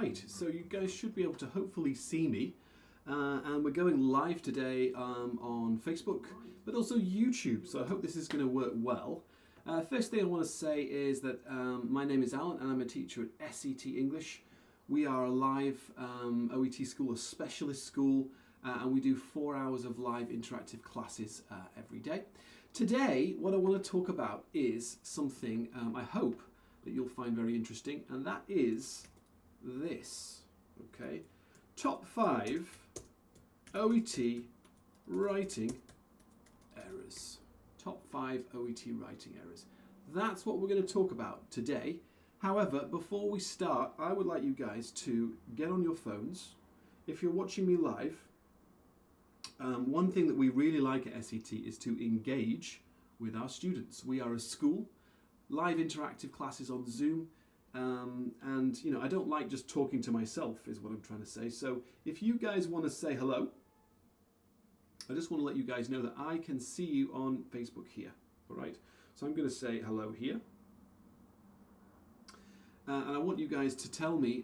Right, so you guys should be able to hopefully see me. And we're going live today on Facebook, but also YouTube, so I hope this is going to work well. First thing I want to say is that my name is Alan and I'm a teacher at SET English. We are a live OET school, a specialist school, and we do 4 hours of live interactive classes every day. Today, what I want to talk about is something I hope that you'll find very interesting, and that is this, okay? Top 5 OET writing errors. Top 5 OET writing errors. That's what we're going to talk about today. However, before we start, I would like you guys to get on your phones. If you're watching me live, one thing that we really like at SET is to engage with our students. We are a school, live interactive classes on Zoom. And you know, I don't like just talking to myself is what I'm trying to say. So if you guys want to say hello, I just want to let you guys know that I can see you on Facebook here. All right. So I'm going to say hello here. And I want you guys to tell me,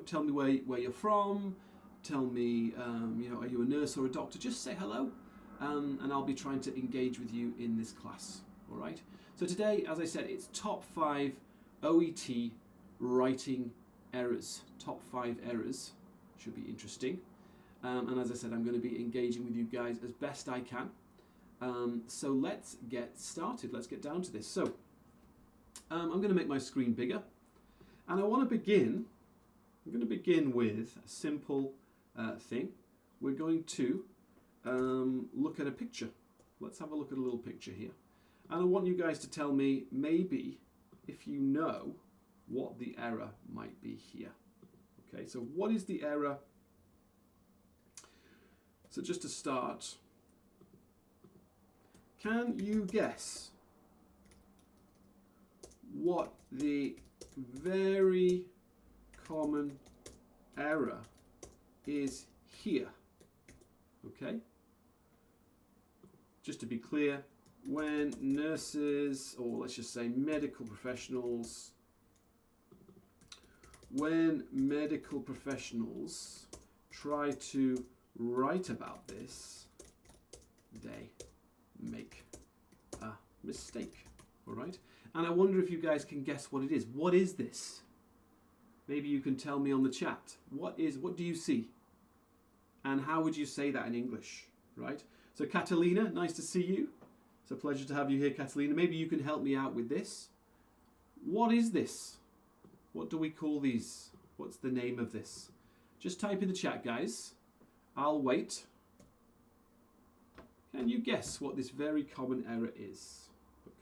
tell me where you're from. Tell me, are you a nurse or a doctor? Just say hello. And I'll be trying to engage with you in this class. All right. So today, as I said, it's top 5 OET writing errors. Top 5 errors. Should be interesting. And as I said, I'm going to be engaging with you guys as best I can. So let's get started. Let's get down to this. So I'm going to make my screen bigger. And I'm going to begin with a simple thing. We're going to look at a picture. Let's have a look at a little picture here. And I want you guys to tell me maybe if you know what the error might be here. Okay, so what is the error? So just to start, can you guess what the very common error is here? Okay, just to be clear, when nurses, or let's just say medical professionals, try to write about this, they make a mistake. All right, and I wonder if you guys can guess what it is. What is this? Maybe you can tell me on the chat. What do you see? And how would you say that in English? Right. So Catalina, nice to see you. It's a pleasure to have you here, Catalina. Maybe you can help me out with this. What is this? What do we call these? What's the name of this? Just type in the chat, guys. I'll wait. Can you guess what this very common error is?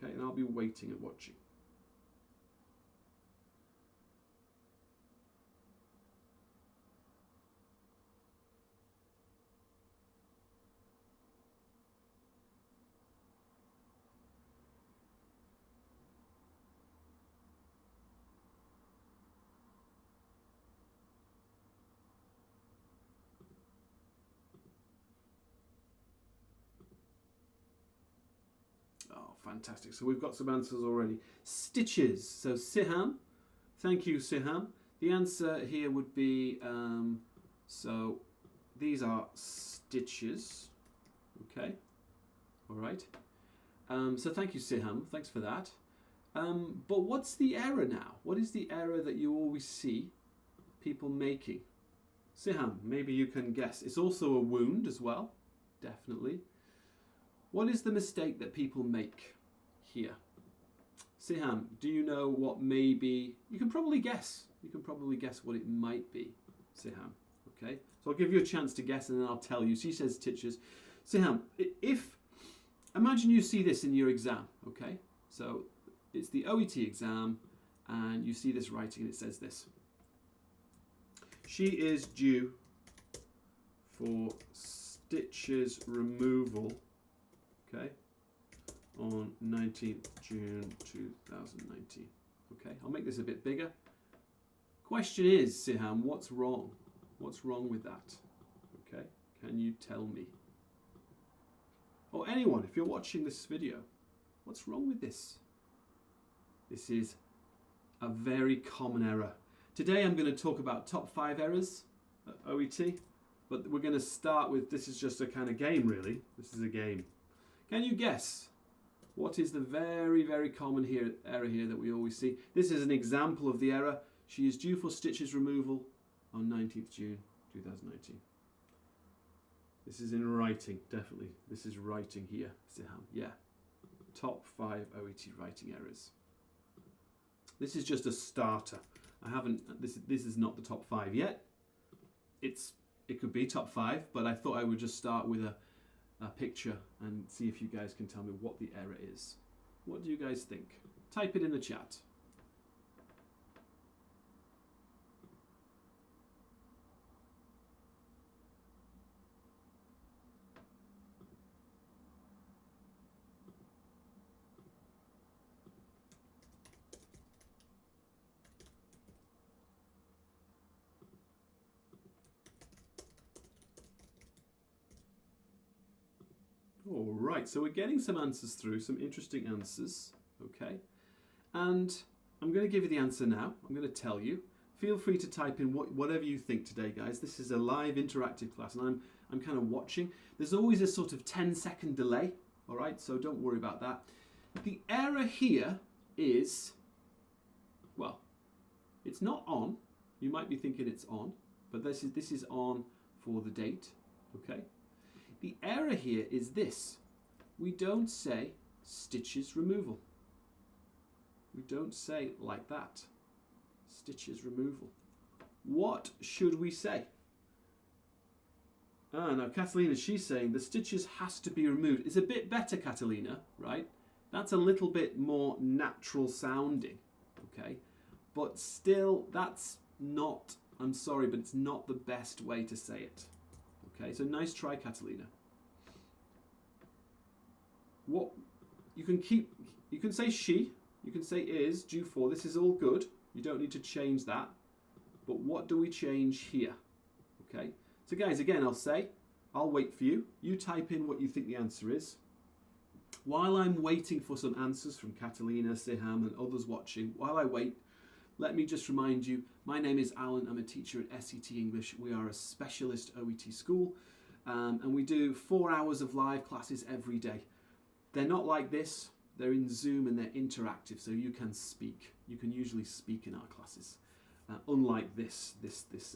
Okay, and I'll be waiting and watching. Oh, fantastic. So we've got some answers already. Stitches. So Siham. Thank you, Siham. The answer here would be, so these are stitches. Okay. All right. So thank you, Siham. Thanks for that. But what's the error now? What is the error that you always see people making? Siham, maybe you can guess. It's also a wound as well. Definitely. What is the mistake that people make here? Siham, do you know what maybe? You can probably guess. You can probably guess what it might be, Siham. Okay, so I'll give you a chance to guess and then I'll tell you. She says stitches. Siham, imagine you see this in your exam, okay? So it's the OET exam and you see this writing and it says this. She is due for stitches removal, okay, on 19th June 2019. Okay, I'll make this a bit bigger. Question is, Siham, what's wrong? What's wrong with that? Okay, can you tell me? Or anyone, if you're watching this video, what's wrong with this? This is a very common error. Today I'm going to talk about top 5 errors at OET, but we're going to start with, this is just a kind of game really. This is a game. Can you guess what is the very, very common error here that we always see? This is an example of the error. She is due for stitches removal on 19th June 2019. This is in writing, definitely. This is writing here, Siham. Yeah. Top 5 OET writing errors. This is just a starter. I haven't, this is not the top 5 yet. It could be top 5, but I thought I would just start with a picture and see if you guys can tell me what the error is. What do you guys think? Type it in the chat. All right, so we're getting some answers through, some interesting answers, okay? And I'm going to give you the answer now. I'm going to tell you. Feel free to type in whatever you think today, guys. This is a live interactive class, and I'm kind of watching. There's always a sort of 10-second delay, all right? So don't worry about that. The error here is, well, it's not on. You might be thinking it's on, but this is on for the date, okay? The error here is this. We don't say stitches removal. We don't say it like that. Stitches removal. What should we say? Now Catalina, she's saying the stitches has to be removed. It's a bit better, Catalina, right? That's a little bit more natural sounding, okay? But still, that's not, I'm sorry, but it's not the best way to say it. Okay, so nice try, Catalina. What you can say she, you can say is, due for, this is all good. You don't need to change that. But what do we change here? Okay, so guys, again, I'll wait for you. You type in what you think the answer is. While I'm waiting for some answers from Catalina, Siham and others watching, while I wait, let me just remind you, my name is Alan. I'm a teacher at SET English. We are a specialist OET school, and we do 4 hours of live classes every day. They're not like this. They're in Zoom and they're interactive, so you can speak. You can usually speak in our classes, unlike this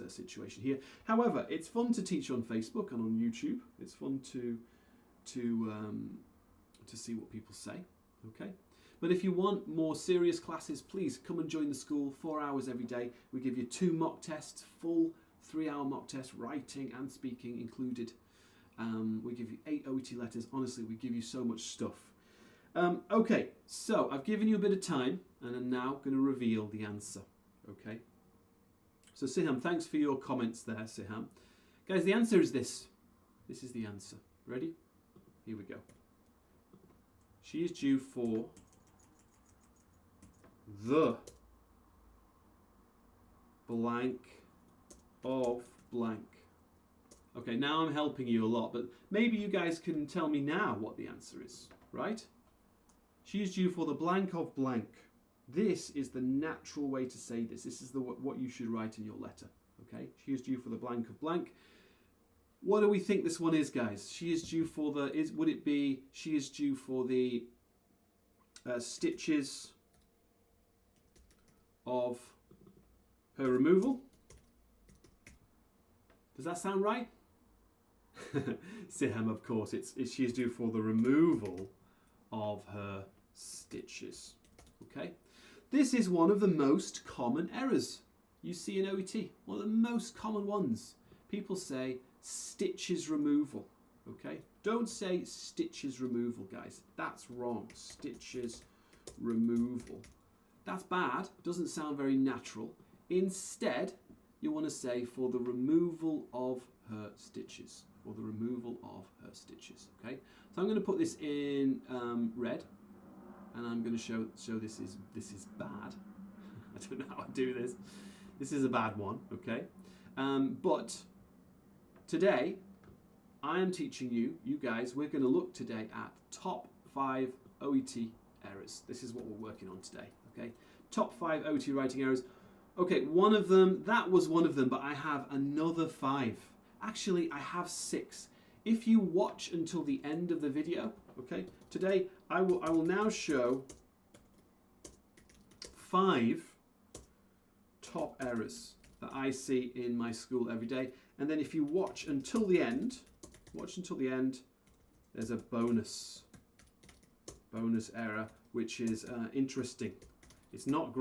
situation here. However, it's fun to teach on Facebook and on YouTube. It's fun to see what people say. Okay. But if you want more serious classes, please come and join the school. 4 hours every day. We give you 2 mock tests, full 3-hour mock tests, writing and speaking included. We give you 8 OET letters. Honestly, we give you so much stuff. Okay, so I've given you a bit of time, and I'm now going to reveal the answer. Okay. So Siham, thanks for your comments there, Siham. Guys, the answer is this. This is the answer. Ready? Here we go. She is due for the blank of blank. Okay, now I'm helping you a lot, but maybe you guys can tell me now what the answer is, right? She is due for the blank of blank. This is the natural way to say this. This is what you should write in your letter, okay? She is due for the blank of blank. What do we think this one is, guys? She is due for the, would it be, she is due for the stitches of her removal? Does that sound right? Siham, of course, she is due for the removal of her stitches. Okay, this is one of the most common errors you see in OET. One of the most common ones. People say stitches removal. Okay, don't say stitches removal, guys. That's wrong. Stitches removal. That's bad. Doesn't sound very natural. Instead, you want to say for the removal of her stitches. For the removal of her stitches. Okay, so I'm going to put this in red, and I'm going to show this is bad. I don't know how I do this. This is a bad one. Okay, but today I am teaching you guys. We're going to look today at top 5 OET errors. This is what we're working on today. Okay, top 5 OET writing errors. Okay, one of them, that was one of them, but I have another 5. Actually, I have 6. If you watch until the end of the video, okay, today I will now show 5 top errors that I see in my school every day. And then if you watch until the end, there's a bonus error, which is interesting. It's not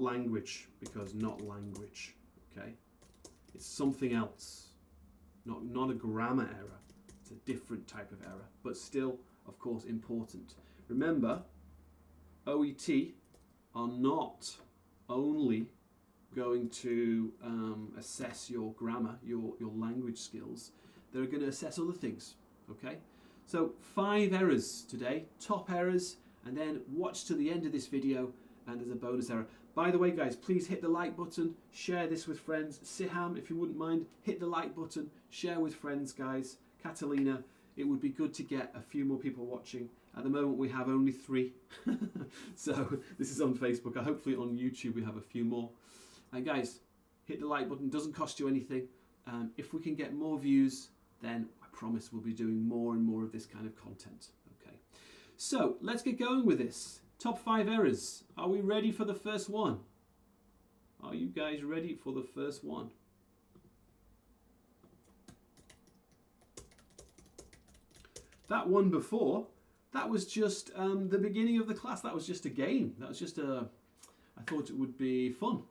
language, because not language, okay? It's something else, not a grammar error. It's a different type of error, but still, of course, important. Remember, OET are not only going to assess your grammar, your language skills. They're going to assess other things, okay? So 5 errors today, top errors, and then watch to the end of this video and there's a bonus error. By the way, guys, please hit the like button, share this with friends. Siham, if you wouldn't mind, hit the like button, share with friends, guys. Catalina, it would be good to get a few more people watching. At the moment, we have only 3. So this is on Facebook. Hopefully on YouTube, we have a few more. And guys, hit the like button. It doesn't cost you anything. If we can get more views, then I promise we'll be doing more and more of this kind of content. Okay. So let's get going with this. Top 5 errors. Are we ready for the first one? Are you guys ready for the first one? That one before, that was just the beginning of the class. That was just a game. That was just I thought it would be fun.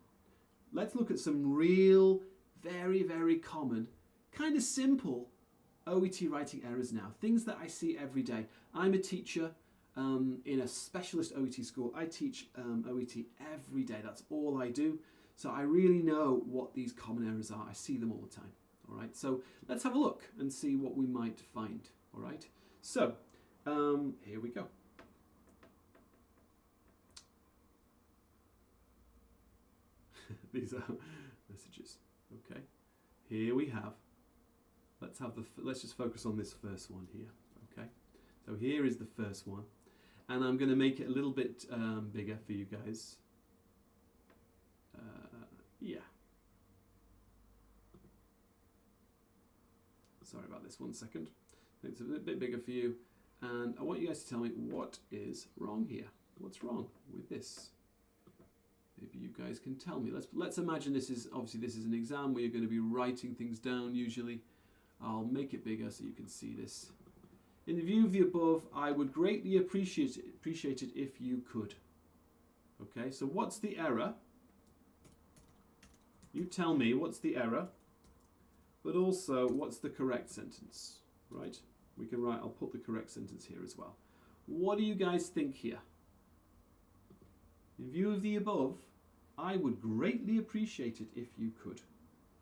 Let's look at some real, very, very common, kind of simple OET writing errors now. Things that I see every day. I'm a teacher in a specialist OET school. I teach OET every day. That's all I do. So I really know what these common errors are. I see them all the time. All right. So let's have a look and see what we might find. All right. So here we go. These are messages. Okay. Here we have. Let's just focus on this first one here. Okay. So here is the first one. And I'm going to make it a little bit bigger for you guys. Yeah. Sorry about this, 1 second. It's a bit bigger for you. And I want you guys to tell me what is wrong here. What's wrong with this? Maybe you guys can tell me. Let's imagine this is an exam where you're going to be writing things down usually. I'll make it bigger so you can see this. In view of the above, I would greatly appreciate it if you could. Okay, so what's the error? You tell me what's the error, but also what's the correct sentence, right? We can write, I'll put the correct sentence here as well. What do you guys think here? In view of the above, I would greatly appreciate it if you could.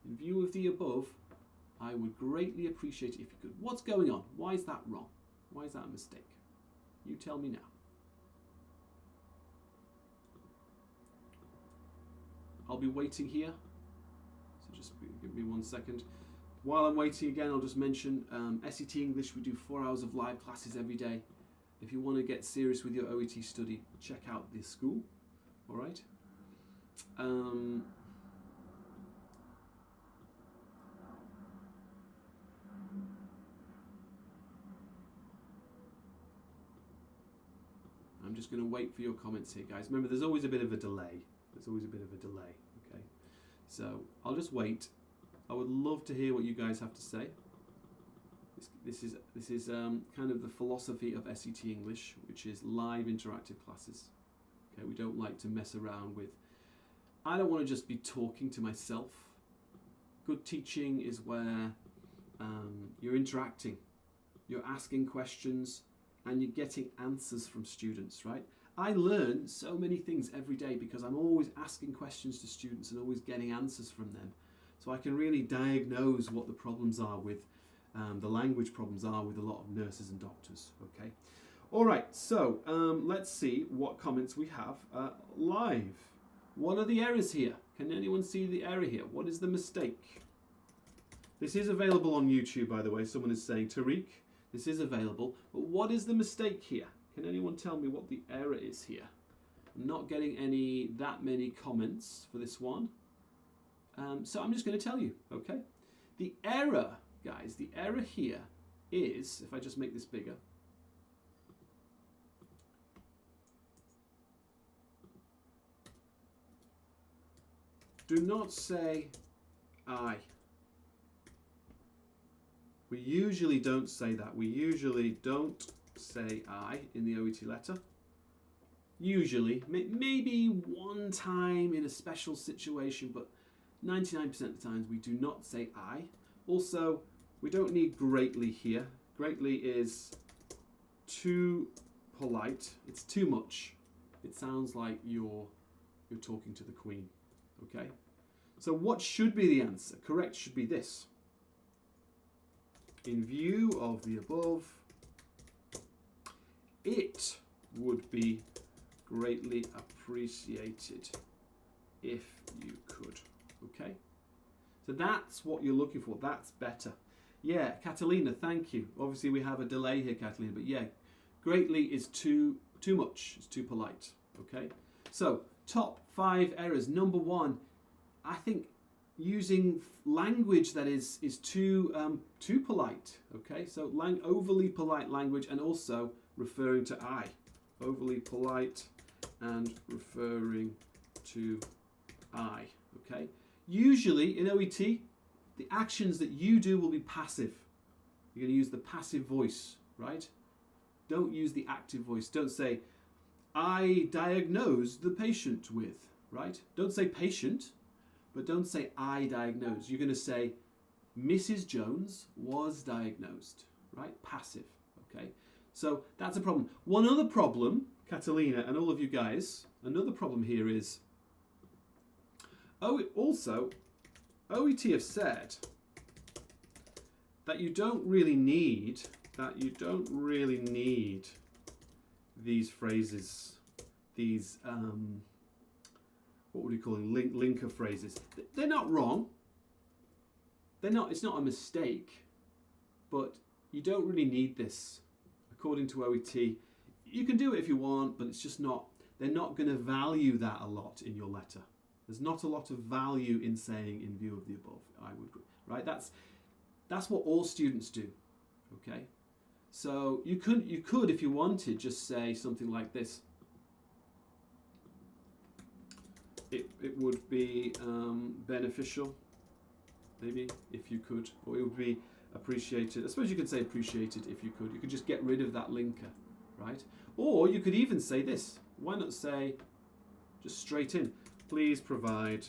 In view of the above, I would greatly appreciate it if you could. What's going on? Why is that wrong? Why is that a mistake? You tell me now. I'll be waiting here. So just give me 1 second. While I'm waiting again, I'll just mention SET English. We do 4 hours of live classes every day. If you want to get serious with your OET study, check out this school. All right. I'm just going to wait for your comments here, guys. Remember, there's always a bit of a delay. Okay. So I'll just wait. I would love to hear what you guys have to say. This is kind of the philosophy of SET English, which is live interactive classes. Okay, we don't like to mess around with. I don't want to just be talking to myself. Good teaching is where you're interacting, you're asking questions, and you're getting answers from students, right? I learn so many things every day because I'm always asking questions to students and always getting answers from them. So I can really diagnose what the problems are with, the language problems are with a lot of nurses and doctors, okay? All right, so let's see what comments we have live. What are the errors here? Can anyone see the error here? What is the mistake? This is available on YouTube, by the way. Someone is saying, Tariq, this is available. But what is the mistake here? Can anyone tell me what the error is here? I'm not getting that many comments for this one. So I'm just going to tell you, okay? The error, guys, the error here is, if I just make this bigger, do not say I. We usually don't say that. We usually don't say I in the OET letter. Usually, maybe one time in a special situation, but 99% of the times we do not say I. Also, we don't need greatly here. Greatly is too polite. It's too much. It sounds like you're talking to the Queen. Okay? So what should be the answer? Correct should be this. In view of the above, it would be greatly appreciated if you could. Okay? So that's what you're looking for. That's better. Yeah, Catalina, thank you. Obviously we have a delay here, Catalina, but yeah, greatly is too much. It's too polite. Okay? So, top 5 errors. Number 1, I think using language that is too polite. Okay? So overly polite language, and also referring to I. Overly polite and referring to I. Okay? Usually in OET, the actions that you do will be passive. You're going to use the passive voice, right? Don't use the active voice. Don't say, I diagnosed the patient with, right? Don't say patient, but don't say I diagnosed. You're going to say Mrs. Jones was diagnosed, right? Passive, okay? So that's a problem. One other problem, Catalina and all of you guys, another problem here is, also, OET have said that you don't really need these phrases, these what would you call them, linker phrases. They're not wrong. They're not. It's not a mistake, but you don't really need this, according to OET. You can do it if you want, but it's just not. They're not going to value that a lot in your letter. There's not a lot of value in saying in view of the above. I would, right? That's what all students do. Okay, so you could if you wanted just say something like this. It would be beneficial, maybe, if you could, or it would be appreciated. I suppose you could say appreciated if you could. You could just get rid of that linker, right? Or you could even say this. Why not say just straight in? Please provide.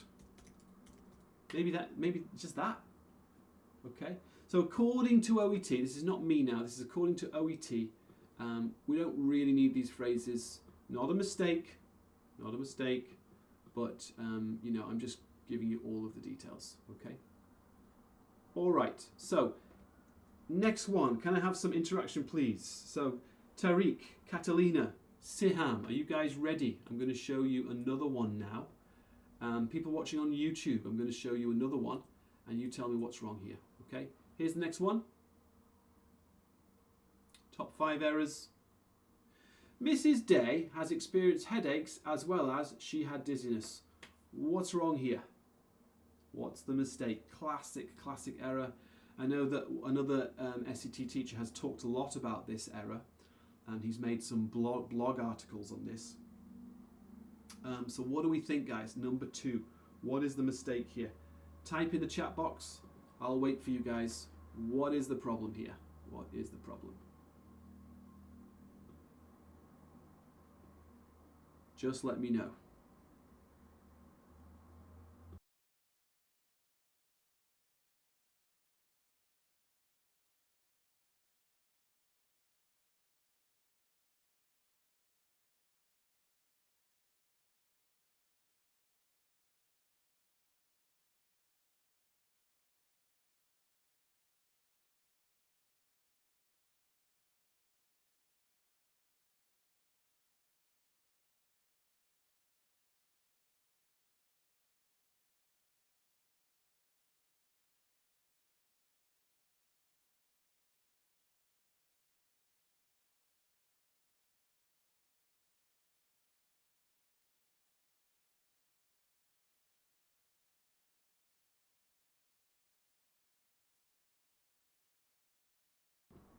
Maybe just that. Okay. So according to OET, this is not me now. This is according to OET. We don't really need these phrases. Not a mistake. Not a mistake. But you know, I'm just giving you all of the details. Okay. All right. So next one. Can I have some interaction, please? So Tariq, Catalina, Siham, are you guys ready? I'm going to show you another one now. People watching on YouTube, I'm going to show you another one, and you tell me what's wrong here. Okay. Here's the next one. Top 5 errors. Mrs. Day has experienced headaches as well as she had dizziness. What's wrong here? What's the mistake? Classic error. I know that another SET teacher has talked a lot about this error, and he's made some blog articles on this. So what do we think, guys? Number 2. What is the mistake here? Type in the chat box. I'll wait for you guys. What is the problem here? What is the problem? Just let me know.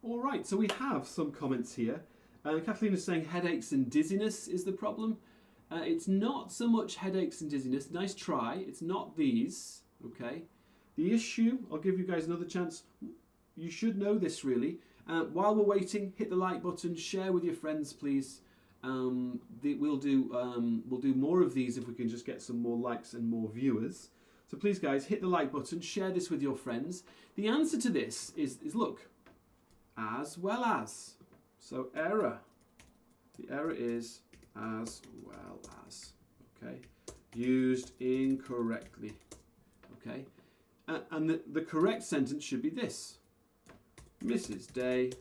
All right, so we have some comments here. Kathleen is saying headaches and dizziness is the problem. It's not so much headaches and dizziness. Nice try. It's not these, okay? The issue, I'll give you guys another chance. You should know this really. While we're waiting, hit the like button, share with your friends, please. We'll do more of these if we can just get some more likes and more viewers. So please, guys, hit the like button, share this with your friends. The answer to this is look, as well as. So error. The error is as well as. Okay, used incorrectly. Okay, and the correct sentence should be this. Mrs. Day.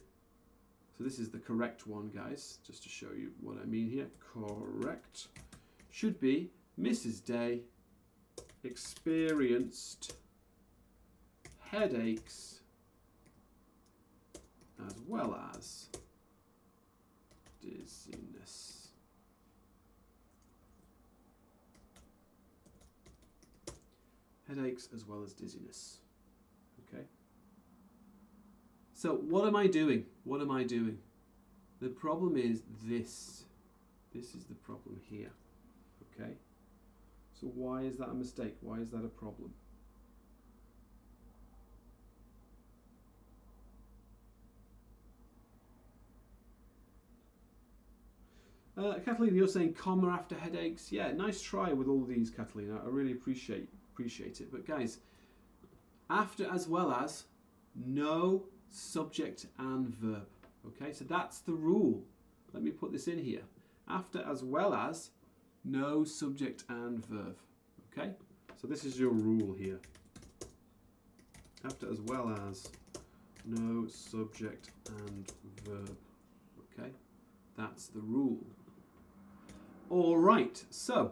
So this is the correct one, guys, just to show you what I mean here. Correct should be Mrs. Day experienced headaches as well as dizziness. Headaches as well as dizziness. Okay. So what am I doing? What am I doing? The problem is this. This is the problem here. Okay. So why is that a mistake? Why is that a problem? Kathleen, you're saying comma after headaches. Yeah, nice try with all these, Kathleen. I really appreciate it. But guys, after as well as, no subject and verb. Okay, so that's the rule. Let me put this in here. After as well as, no subject and verb. Okay, so this is your rule here. After as well as, no subject and verb. Okay, that's the rule. All right, so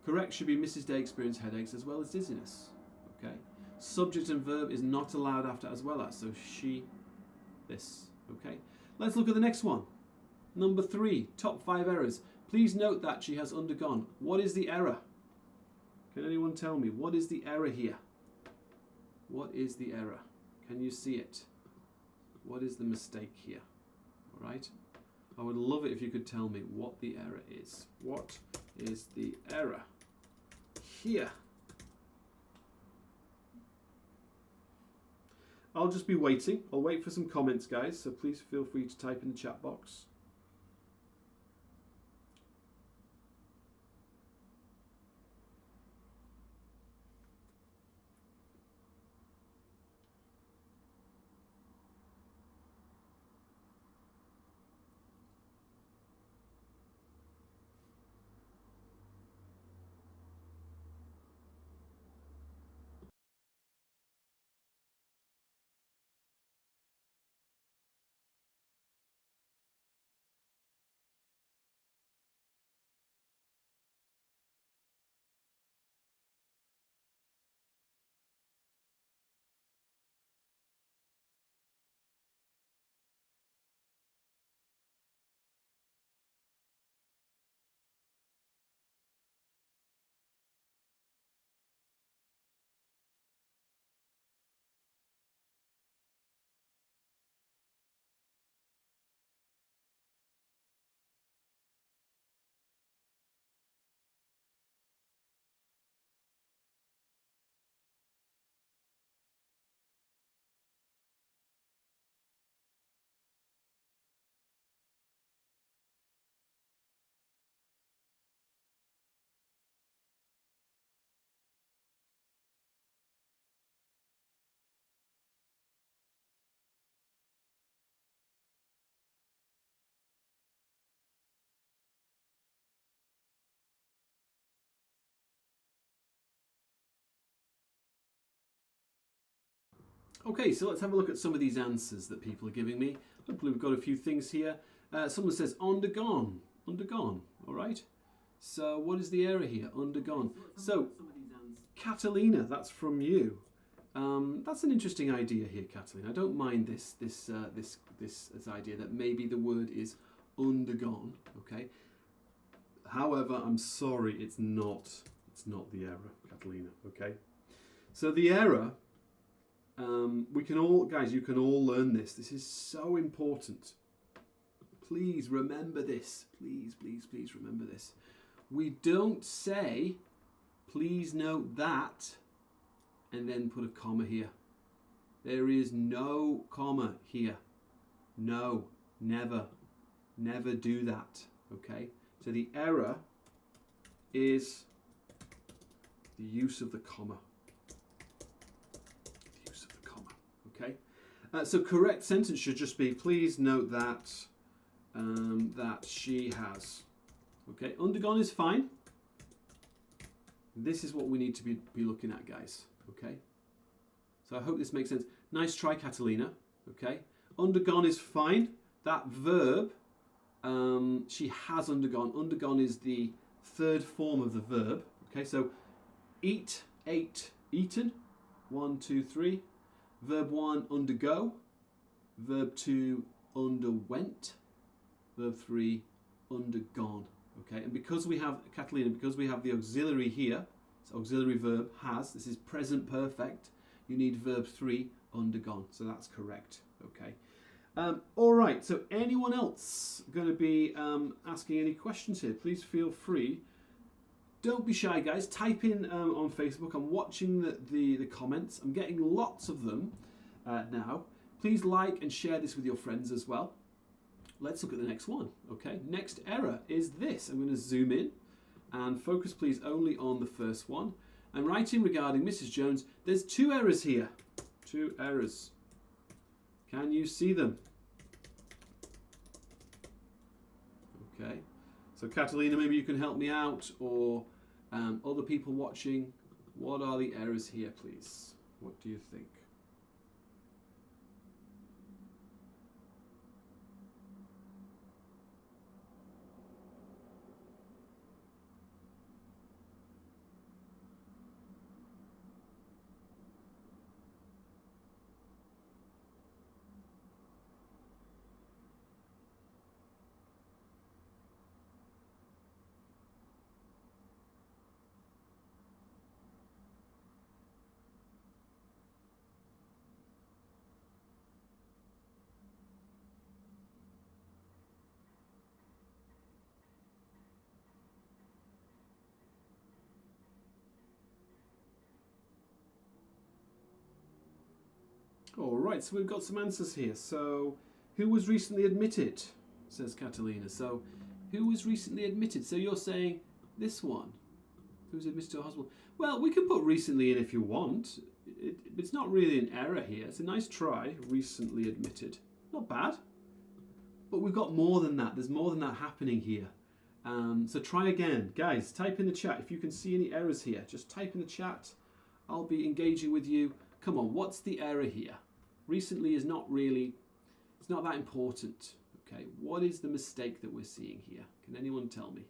correct should be Mrs. Day experienced headaches as well as dizziness. Okay, subject and verb is not allowed after as well as, so she, this. Okay, let's look at the next one. Number 3, top 5 errors. Please note that she has undergone. What is the error? Can anyone tell me? What is the error here? What is the error? Can you see it? What is the mistake here? All right. I would love it if you could tell me what the error is. What is the error here? I'll just be waiting. I'll wait for some comments, guys, so please feel free to type in the chat box. Okay, so let's have a look at some of these answers that people are giving me. Hopefully we've got a few things here. Someone says undergone, undergone, all right? So what is the error here? Undergone. So, Catalina, that's from you. That's an interesting idea here, Catalina. I don't mind this idea that maybe the word is undergone, okay? However, I'm sorry, it's not the error, Catalina, okay? So the error We can all, guys, you can all learn this. This is so important. Please remember this. Please, please, please remember this. We don't say, please note that, and then put a comma here. There is no comma here. No, never, never do that. Okay? So the error is the use of the comma. The use of the comma. Okay? So correct sentence should just be, please note that that she has. Okay? Undergone is fine. This is what we need to be looking at, guys. Okay? So I hope this makes sense. Nice try, Catalina. Okay? Undergone is fine. That verb, she has undergone. Undergone is the third form of the verb. Okay, so eat, ate, eaten. 1, 2, 3. Verb 1, undergo. Verb 2, underwent. Verb 3, undergone. Okay, and because we have, Catalina, because we have the auxiliary here, so auxiliary verb has, this is present perfect, you need verb 3, undergone. So that's correct. Okay. All right, so anyone else going to be asking any questions here? Please feel free. Don't be shy, guys. Type in on Facebook. I'm watching the comments. I'm getting lots of them now. Please like and share this with your friends as well. Let's look at the next one. Okay, next error is this. I'm going to zoom in and focus, please, only on the first one. I'm writing regarding Mrs. Jones. There's 2 errors here. 2 errors. Can you see them? Okay. So Catalina, maybe you can help me out, or other people watching. What are the errors here, please? What do you think? All right, so we've got some answers here. So, who was recently admitted? Says Catalina. So, who was recently admitted? So you're saying this one. Who's admitted to a hospital? Well, we can put recently in if you want. It's not really an error here. It's a nice try. Recently admitted. Not bad. But we've got more than that. There's more than that happening here. So try again. Guys, type in the chat. If you can see any errors here, just type in the chat. I'll be engaging with you. Come on, what's the error here? Recently is not really, it's not that important. Okay, what is the mistake that we're seeing here? Can anyone tell me?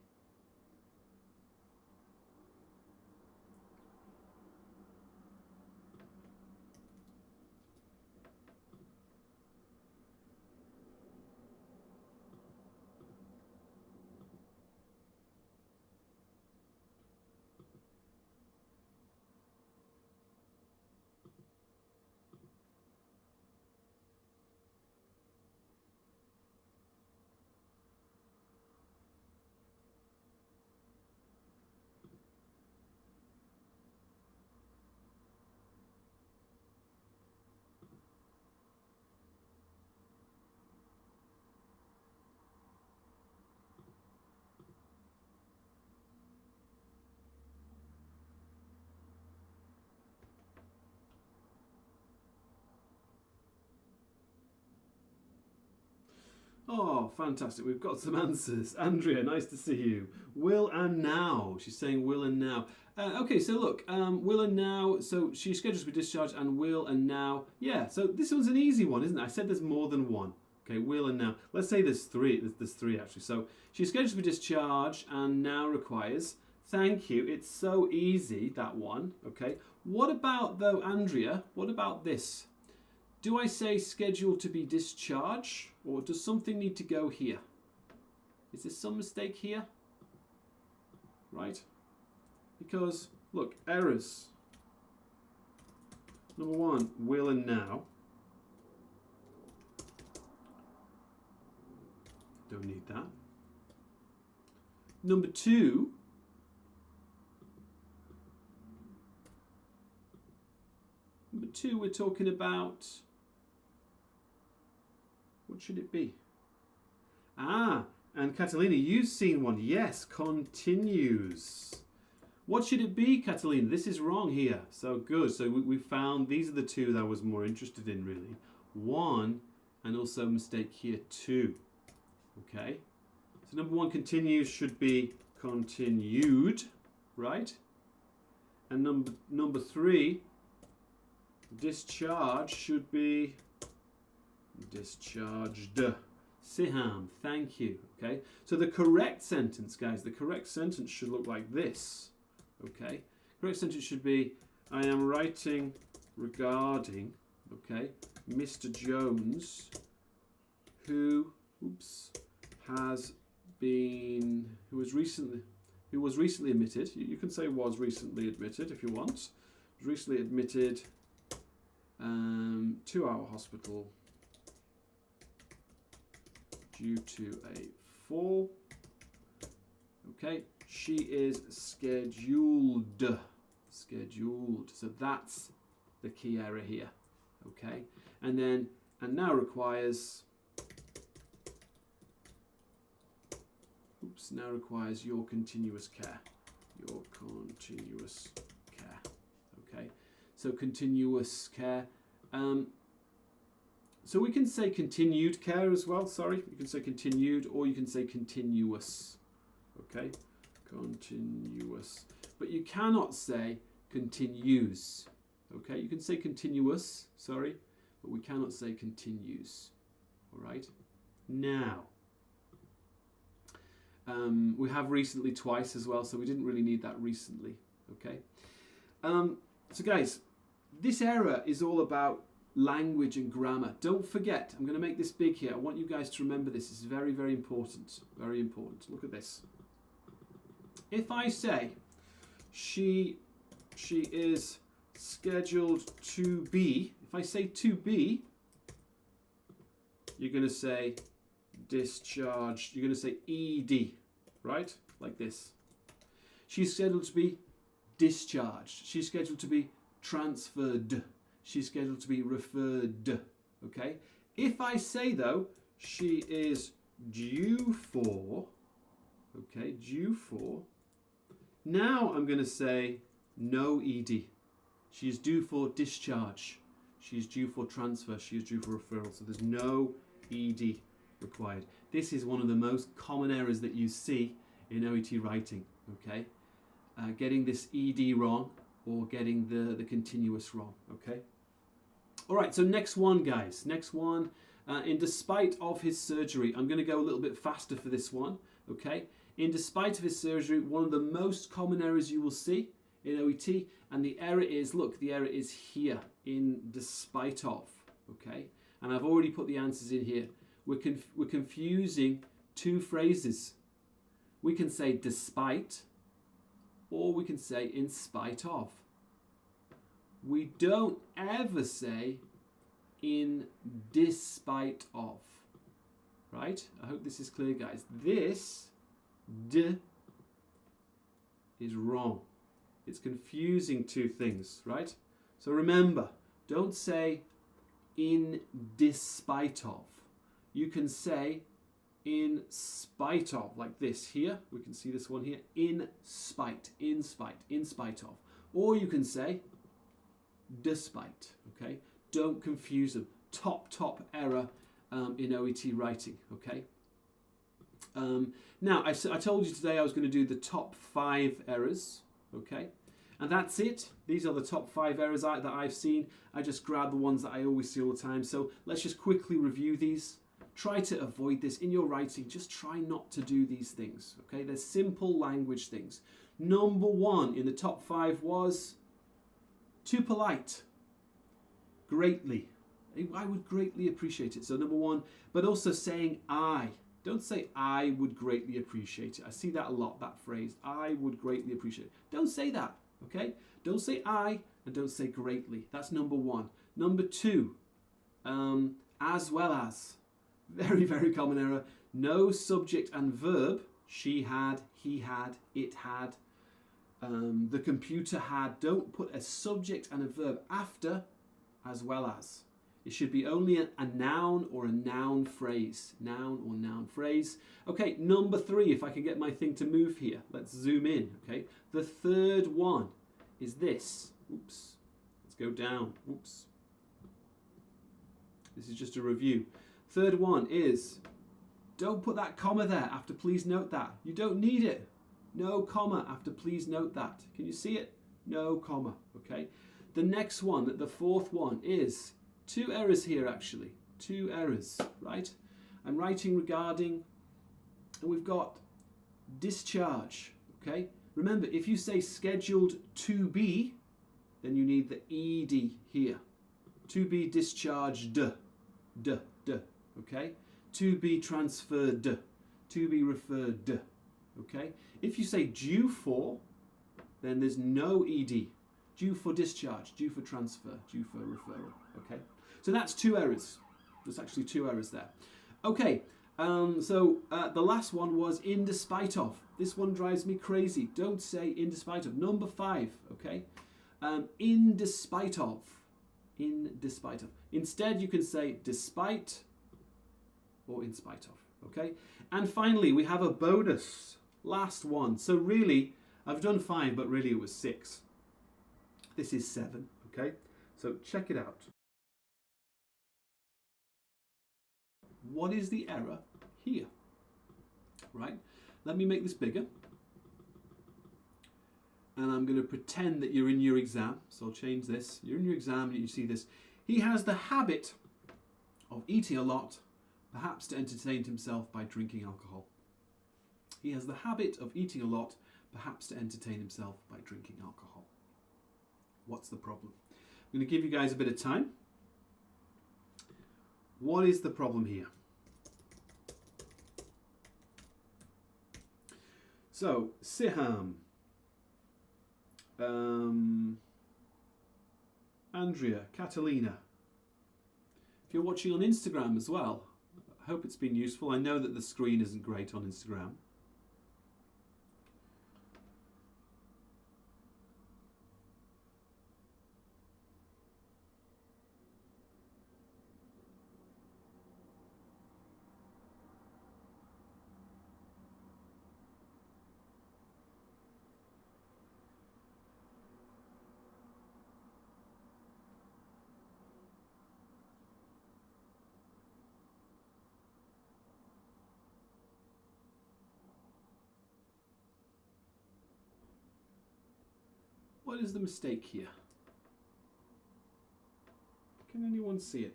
Oh, fantastic. We've got some answers. Andrea, nice to see you. Will and now. She's saying will and now. Okay, so look, will and now. So she's scheduled to be discharged and will and now. Yeah, so this one's an easy one, isn't it? I said there's more than one. Okay, will and now. Let's say there's 3. There's 3 actually. So she's scheduled to be discharged and now requires. Thank you. It's so easy, that one. Okay. What about, though, Andrea? What about this? Do I say scheduled to be discharged, or does something need to go here? Is there some mistake here? Right? Because, look, errors. Number one, will and now. Don't need that. Number two, we're talking about, what should it be? Ah, and Catalina, you've seen one. Yes, continues. What should it be, Catalina? This is wrong here. So good. So we found these are the two that I was more interested in, really. One, and also mistake here, two. Okay. So number one, continues, should be continued, right? And number three, discharge, should be discharged. Siham, thank you. Okay. So the correct sentence, guys, the correct sentence should look like this. Okay, correct sentence should be, I am writing regarding, okay, Mr. Jones, who was recently admitted. You can say was recently admitted if you want. Was recently admitted to our hospital due to a fall. Okay. She is scheduled. So that's the key error here. Okay. And now requires, now requires your continuous care. Your continuous care. Okay. So continuous care. So we can say continued care as well. Sorry. You can say continued or you can say continuous. Okay. Continuous, but you cannot say continues. Okay, you can say continuous, sorry, but we cannot say continues. All right. Now, we have recently twice as well, so we didn't really need that recently. Okay. So guys, this error is all about language and grammar. Don't forget, I'm going to make this big here. I want you guys to remember this. It's very, very important. Very important. Look at this. If I say she is scheduled to be, if I say to be, you're going to say discharged. You're going to say ED, right? Like this. She's scheduled to be discharged. She's scheduled to be transferred. She's scheduled to be referred. Okay? If I say, though, she is due for, okay, due for, now I'm going to say no ED. She is due for discharge. She is due for transfer. She is due for referral. So there's no ED required. This is one of the most common errors that you see in OET writing. Okay, getting this ED wrong or getting the continuous wrong. Okay. All right. So next one, guys. Next one. In despite of his surgery, I'm going to go a little bit faster for this one. Okay. In despite of his surgery, one of the most common errors you will see in OET, and the error is, look, the error is here in despite of, okay? And I've already put the answers in here. We're confusing two phrases. We can say despite, or we can say in spite of. We don't ever say in despite of, right? I hope this is clear, guys. This D is wrong. It's confusing two things, right? So remember, don't say in despite of. You can say in spite of, like this here. We can see this one here. In spite of. Or you can say despite, okay? Don't confuse them. Top error in OET writing, okay? Now, I told you today I was going to do the top 5 errors, okay? And that's it. These are the top 5 errors that I've seen. I just grabbed the ones that I always see all the time. So let's just quickly review these. Try to avoid this in your writing. Just try not to do these things, okay? They're simple language things. Number 1 in the top 5 was too polite. Greatly. I would greatly appreciate it. So number 1, but also saying I. Don't say I would greatly appreciate it. I see that a lot, that phrase. I would greatly appreciate it. Don't say that. Okay? Don't say I and don't say greatly. That's number one. Number two, as well as. Very, very common error. No subject and verb. She had, he had, it had, the computer had. Don't put a subject and a verb after as well as. It should be only a noun or a noun phrase. Noun or noun phrase. Okay, number three, if I can get my thing to move here. Let's zoom in, okay? The third one is this. Oops. Let's go down. Oops. This is just a review. Third one is, don't put that comma there after please note that. You don't need it. No comma after please note that. Can you see it? No comma, okay? The next one, the fourth one is, two errors here actually. Two errors, right? I'm writing regarding, and we've got discharge, okay? Remember, if you say scheduled to be, then you need the ed here. To be discharged, okay? To be transferred, to be referred, okay? If you say due for, then there's no ed. Due for discharge, due for transfer, due for referral, okay? So that's two errors. There's actually two errors there. Okay, the last one was in despite of. This one drives me crazy. Don't say in despite of. Number 5, okay? In despite of. In despite of. Instead, you can say despite or in spite of, okay? And finally, we have a bonus. Last one. So really, I've done 5, but really it was 6. This is 7, okay? So check it out. What is the error here? Right? Let me make this bigger. And I'm going to pretend that you're in your exam. So I'll change this. You're in your exam and you see this. He has the habit of eating a lot, perhaps to entertain himself by drinking alcohol. He has the habit of eating a lot, perhaps to entertain himself by drinking alcohol. What's the problem? I'm going to give you guys a bit of time. What is the problem here? So, Siham, Andrea, Catalina. If you're watching on Instagram as well, I hope it's been useful. I know that the screen isn't great on Instagram. What is the mistake here? Can anyone see it?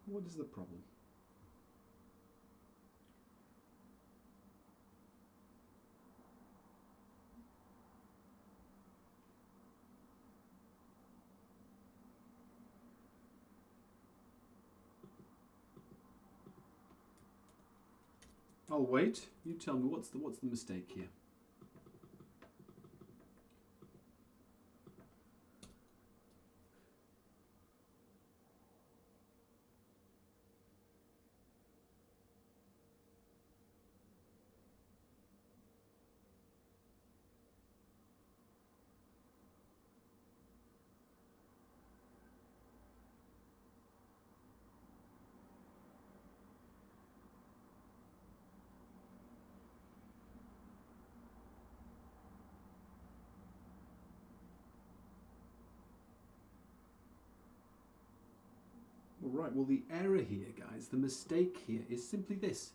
What is the problem? I'll wait. You tell me what's the mistake here? Right, well the error here, guys, the mistake here is simply this.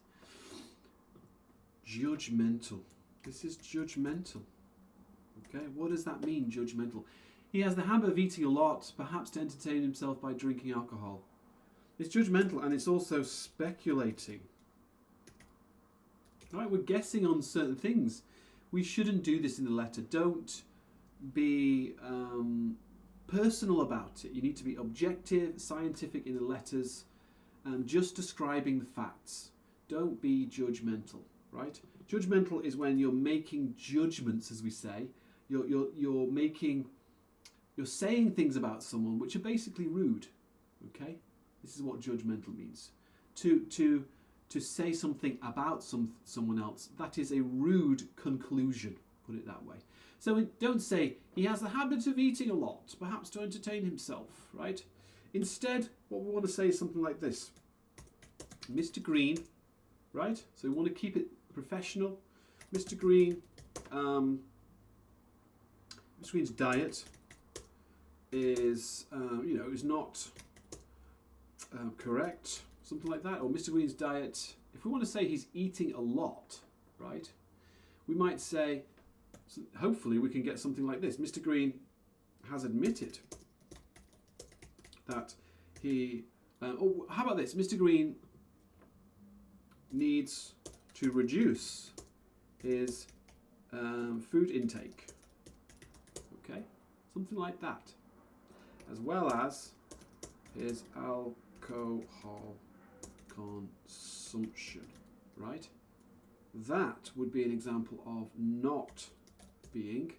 Judgmental. This is judgmental. Okay, what does that mean, judgmental? He has the habit of eating a lot, perhaps to entertain himself by drinking alcohol. It's judgmental and it's also speculating. Right, we're guessing on certain things. We shouldn't do this in the letter. Don't be personal about it. You need to be objective, scientific in the letters, just describing the facts. Don't be judgmental, right? Judgmental is when you're making judgments, as we say. you're saying things about someone which are basically rude. Okay, this is what judgmental means. To say something about someone else that is a rude conclusion. Put it that way. So don't say he has the habit of eating a lot, perhaps to entertain himself. Right. Instead, what we want to say is something like this: Mr. Green. Right. So we want to keep it professional. Mr. Green. Mr. Green's diet is, is not correct, something like that. Or Mr. Green's diet, if we want to say he's eating a lot, right, we might say, hopefully we can get something like this. Mr. Green has admitted that he, how about this? Mr. Green needs to reduce his food intake. Okay, something like that, as well as his alcohol consumption, right? That would be an example of not being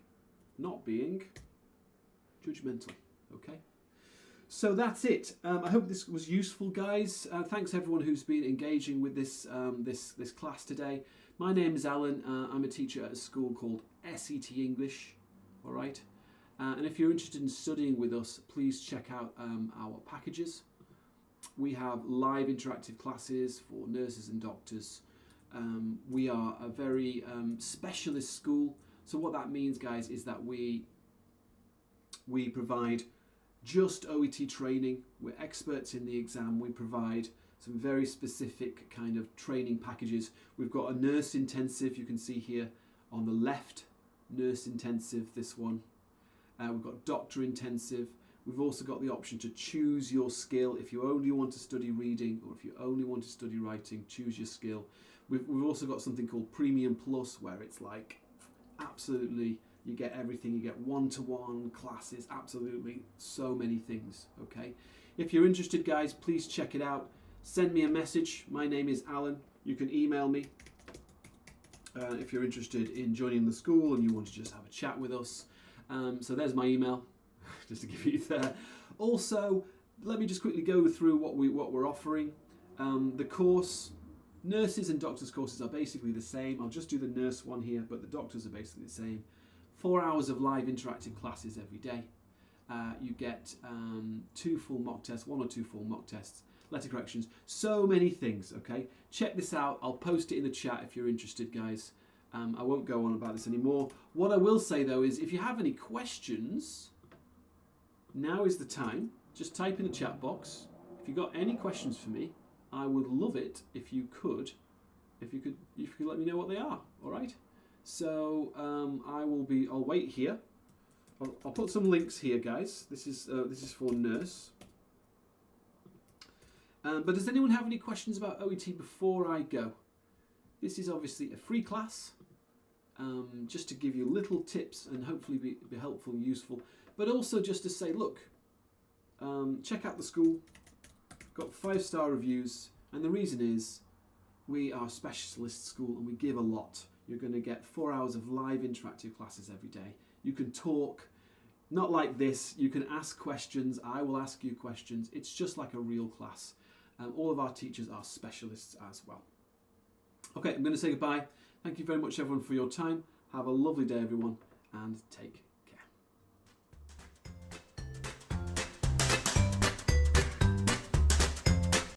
judgmental. Okay, so that's it. I hope this was useful, guys. Thanks everyone who's been engaging with this this class today. My name is Alan. I'm a teacher at a school called SET English. All right. And if you're interested in studying with us, please check out our packages. We have live interactive classes for nurses and doctors. We are a very specialist school. So what that means, guys, is that we provide just OET training. We're experts in the exam. We provide some very specific kind of training packages. We've got a nurse intensive, you can see here on the left, nurse intensive, this one. We've got doctor intensive. We've also got the option to choose your skill. If you only want to study reading or if you only want to study writing, choose your skill. We've also got something called Premium Plus, where it's like absolutely, you get everything. You get one-to-one classes, absolutely so many things, okay? If you're interested, guys, please check it out. Send me a message. My name is Alan. You can email me if you're interested in joining the school and you want to just have a chat with us. So there's my email, just to give you there. Also, let me just quickly go through what we're offering. The course, nurses and doctors courses are basically the same. I'll just do the nurse one here, but the doctors are basically the same. 4 hours of live interactive classes every day. You get 2 full mock tests, 1 or 2 full mock tests, letter corrections, so many things, okay? Check this out. I'll post it in the chat if you're interested, guys. I won't go on about this anymore. What I will say, though, is if you have any questions, now is the time. Just type in the chat box. If you've got any questions for me, I would love it if you could let me know what they are, all right? So I'll wait here. I'll put some links here, guys. This is for nurse. But does anyone have any questions about OET before I go? This is obviously a free class, just to give you little tips and hopefully be helpful and useful. But also just to say, look, check out the school. Got 5-star reviews, and the reason is we are a specialist school and we give a lot. You're going to get 4 hours of live interactive classes every day. You can talk, not like this. You can ask questions. I will ask you questions. It's just like a real class. All of our teachers are specialists as well. Okay, I'm going to say goodbye. Thank you very much, everyone, for your time. Have a lovely day, everyone, and take care.